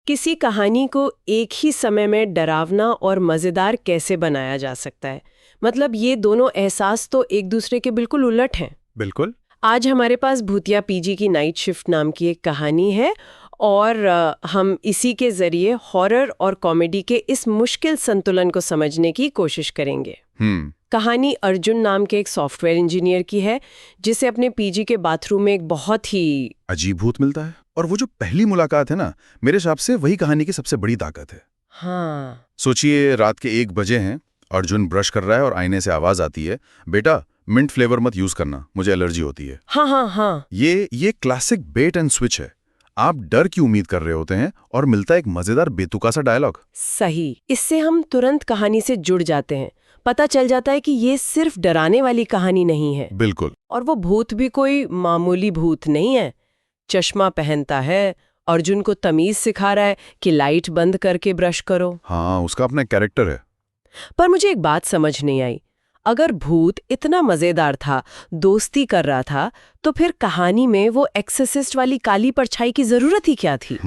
किसी कहानी को एक ही समय में डरावना और मज़ेदार कैसे बनाया जा सकता है? मतलब ये दोनों एहसास तो एक दूसरे के बिल्कुल उलट हैं। बिल्कुल। आज हमारे पास भूतिया पीजी की नाइट शिफ्ट नाम की एक कहानी है और हम इसी के जरिए हॉरर और कॉमेडी के इस मुश्किल संतुलन को समझने की कोशिश करेंगे। कहानी अर्जुन नाम के एक सॉफ्टवेयर इंजीनियर की है जिसे अपने पीजी के बाथरूम में एक बहुत ही अजीब भूत मिलता है, और वो जो पहली मुलाकात है ना, मेरे हिसाब से वही कहानी की सबसे बड़ी ताकत है। हाँ। सोचिए, रात के 1 बजे हैं, अर्जुन ब्रश कर रहा है और आईने से आवाज आती है, बेटा मिंट फ्लेवर मत यूज करना, मुझे एलर्जी होती है। हाँ। ये क्लासिक बेट एंड स्विच है। आप डर की उम्मीद कर रहे होते हैं और मिलता है एक मजेदार बेतुका सा डायलॉग। सही। इससे हम तुरंत कहानी से जुड़ जाते हैं। पता चल जाता है कि ये सिर्फ डराने वाली कहानी नहीं है। बिल्कुल। और वो भूत भी कोई मामूली भूत नहीं है। चश्मा पहनता है, अर्जुन को तमीज सिखा रहा है कि लाइट बंद करके ब्रश करो। हाँ, उसका अपना कैरेक्टर है। पर मुझे एक बात समझ नहीं आई। अगर भूत इतना मजेदार था, दोस्ती कर रहा था, तो फिर कहानी में वो एक्सेसिस्ट वाली काली परछाई की जरूरत ही क्या थी?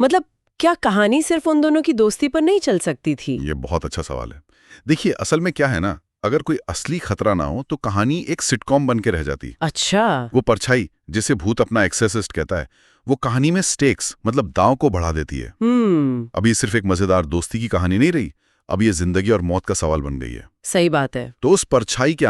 मतलब क्या कहानी सिर्फ उन दोनों की दोस्ती पर नहीं चल सकती थी? ये बहुत अच्छा सवाल है। देखिए, असल में क्या है ना, अगर कोई असली खतरा ना हो तो कहानी एक सिटकॉम बन के रह जाती। अच्छा। वो परछाई, जिसे भूत अपना एक्सेसिस्ट कहता है, वो कहानी में स्टेक्स मतलब दांव को बढ़ा देती है। अब ये सिर्फ एक मजेदार दोस्ती की कहानी नहीं रही, अब ये जिंदगी और मौत का सवाल बन गई है। सही बात है। तो उस परछाई के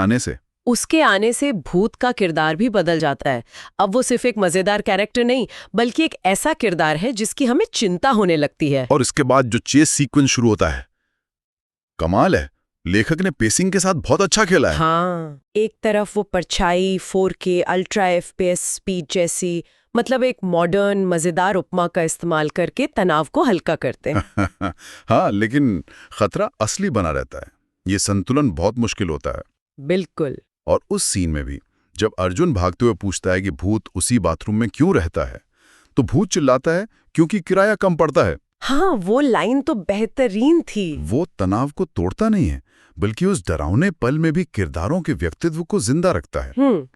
आने से भूत का किरदार भी बदल जाता है। अब वो सिर्फ एक मजेदार कैरेक्टर नहीं, बल्कि एक ऐसा किरदार है जिसकी हमें चिंता होने लगती है। और इसके बाद जो चेस सीक्वेंस शुरू होता है, कमाल है। लेखक ने पेसिंग के साथ बहुत अच्छा खेला है। हाँ, एक तरफ वो परछाई 4K अल्ट्रा FPS स्पीड जैसी, मतलब एक मॉडर्न मजेदार उपमा का इस्तेमाल करके तनाव को हल्का करते हैं। हाँ, लेकिन खतरा असली बना रहता है। ये संतुलन बहुत मुश्किल होता है। बिल्कुल। और उस सीन में भी जब अर्जुन भागते हुए पूछता है कि भूत उसी बाथरूम में क्यों रहता है, तो भूत चिल्लाता है क्योंकि किराया कम पड़ता है। हाँ, वो लाइन तो बेहतरीन थी। वो तनाव को तोड़ता नहीं है, बल्कि उस डरावने पल में भी किरदारों के व्यक्तित्व को जिंदा रखता है।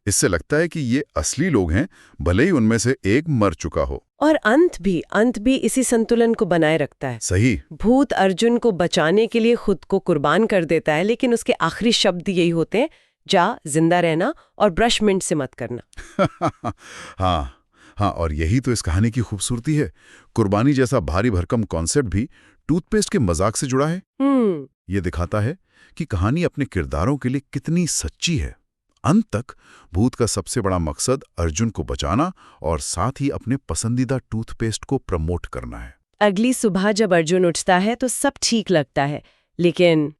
इससे लगता है कि ये असली लोग हैं, भले ही उनमें से एक मर चुका हो। और अंत भी इसी संतुलन को बनाए रखता है। सही। भूत अर्जुन को बचाने के लिए खुद को कुर्बान कर देता है, लेकिन उसके आखिरी शब्द यही होते हैं, जा जिंदा रहना और ब्रश मिंट से मत करना। हाँ, और यही तो इस कहानी की खूबसूरती है। कुर्बानी जैसा भारी भरकम कॉन्सेप्ट भी टूथपेस्ट के मजाक से जुड़ा है। ये दिखाता है कि कहानी अपने किरदारों के लिए कितनी सच्ची है। अंत तक भूत का सबसे बड़ा मकसद अर्जुन को बचाना और साथ ही अपने पसंदीदा टूथपेस्ट को प्रमोट करना है। अगली सुबह जब अर्जुन उठता है तो सब ठीक लगता है, लेकिन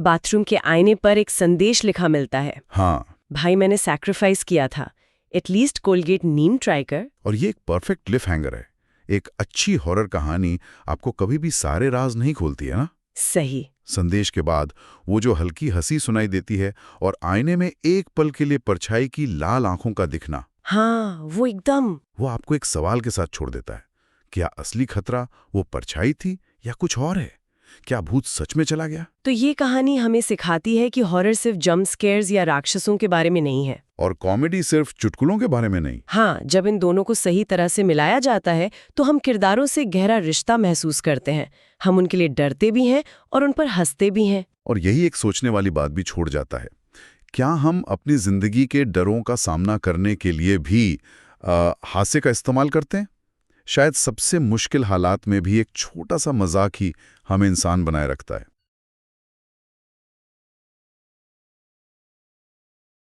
बाथरूम के आईने पर एक संदेश लिखा मिलता है। हाँ, भाई मैंने सैक्रिफाइस किया था, एटलीस्ट कोलगेट नीम ट्राई कर। और ये एक परफेक्ट क्लिफ हैंगर है। एक अच्छी हॉरर कहानी आपको कभी भी सारे राज नहीं खोलती है ना। सही। संदेश के बाद वो जो हल्की हंसी सुनाई देती है और आईने में एक पल के लिए परछाई की लाल आंखों का दिखना, हाँ, वो आपको एक सवाल के साथ छोड़ देता है। क्या असली खतरा वो परछाई थी या कुछ और है? क्या भूत सच में चला गया? तो ये कहानी हमें सिखाती है कि हॉरर सिर्फ जंप स्केयर्स या राक्षसों के बारे में नहीं है, और कॉमेडी सिर्फ चुटकुलों के बारे में नहीं। हाँ, जब इन दोनों को सही तरह से मिलाया जाता है तो हम किरदारों से गहरा रिश्ता महसूस करते हैं। हम उनके लिए डरते भी हैं और उन पर हंसते भी हैं। और यही एक सोचने वाली बात भी छोड़ जाता है, क्या हम अपनी जिंदगी के डरों का सामना करने के लिए भी हास्य का इस्तेमाल करते हैं? शायद सबसे मुश्किल हालात में भी एक छोटा सा मजाक ही हमें इंसान बनाए रखता है।